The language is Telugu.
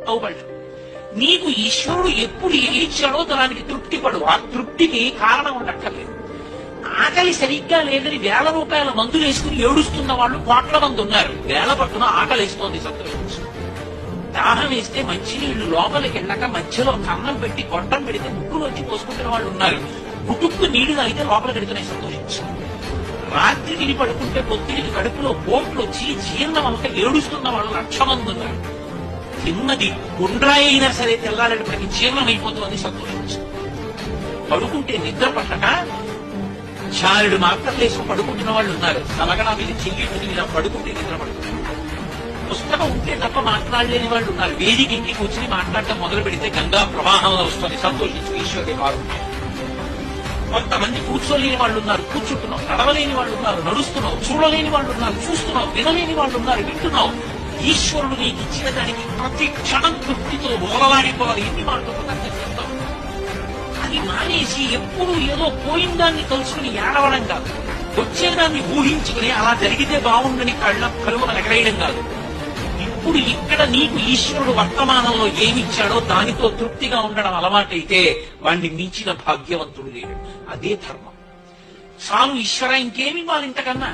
అవుపడ్డావు. నీకు ఈశ్వరుడు ఎప్పుడు ఏది ఇచ్చాడో దానికి తృప్తి పడు. ఆ తృప్తికి కారణం ఉండక్కర్లేదు. ఆకలి సరిగ్గా లేదని వేల రూపాయల మందులు వేసుకుని ఏడుస్తున్న వాళ్ళు కోట్ల మంది ఉన్నారు. వేల పట్టున ఆకలి వేస్తోంది, సంతోషించు. దాహం వేస్తే మంచినీళ్లు లోపలికి వెళ్ళక మధ్యలో కన్నం పెట్టి గొట్టం పెడితే ముక్కులోంచి పోసుకుంటున్న వాళ్ళు ఉన్నారు. గుటుక్కు నీళ్లు తాగితే లోపలికి పెడుతున్నాయి, సంతోషించు. రాత్రి తిని పడుకుంటే పొద్దునికి కడుపులో పోట్లు వచ్చి జీర్ణం అవ్వక ఏడుస్తున్న వాళ్ళు 1,00,000 మంది ఉన్నారు. తిన్నది గుండ్రాయి అయినా సరే తెల్లారేటప్పటికి జీర్ణం అయిపోతుంది, సంతోషించు. పడుకుంటే నిద్ర పట్టక చారుడు మాత్రం లేచి పడుకుంటున్న వాళ్ళు ఉన్నారు. తలగడా మీద చెయ్యి మీద పడుకుంటే నిద్ర పడుతుంది. పుస్తకం ఉంటే తప్ప మాట్లాడలేని వాళ్ళు ఉన్నారు. వేదిక ఇంటికి వచ్చి మాట్లాడటం మొదలు పెడితే గంగా ప్రవాహంలో వస్తుంది, సంతోషించు. ఈశ్వరుడి కారుణ్యం. కొంతమంది కూర్చోలేని వాళ్ళు ఉన్నారు, కూర్చుంటున్నావు. నడవలేని వాళ్ళు ఉన్నారు, నడుస్తున్నావు. చూడలేని వాళ్ళు ఉన్నారు, చూస్తున్నావు. వినలేని వాళ్ళు ఉన్నారు, వింటున్నావు. ఈశ్వరుడు నీకు ఇచ్చిన దానికి ప్రతి క్షణం తృప్తితో ఓలలాడిపోవాలి. ఎన్ని మాటలు అర్థం చేస్తావు. అది మానేసి ఎప్పుడు ఏదో పోయిన దాన్ని తలుచుకుని ఏడవడం కాదు, వచ్చేదాన్ని ఊహించుకుని అలా జరిగితే బాగుండని కలువ ఎగరేయడం కాదు. ఇప్పుడు ఇక్కడ నీకు ఈశ్వరుడు వర్తమానంలో ఏమిచ్చాడో దానితో తృప్తిగా ఉండడం అలవాటైతే వాణ్ణి మించిన భాగ్యవంతుడు లేడు. అదే ధర్మం. చాలు ఈశ్వర, ఇంకేమి వాళ్ళ ఇంతకన్నా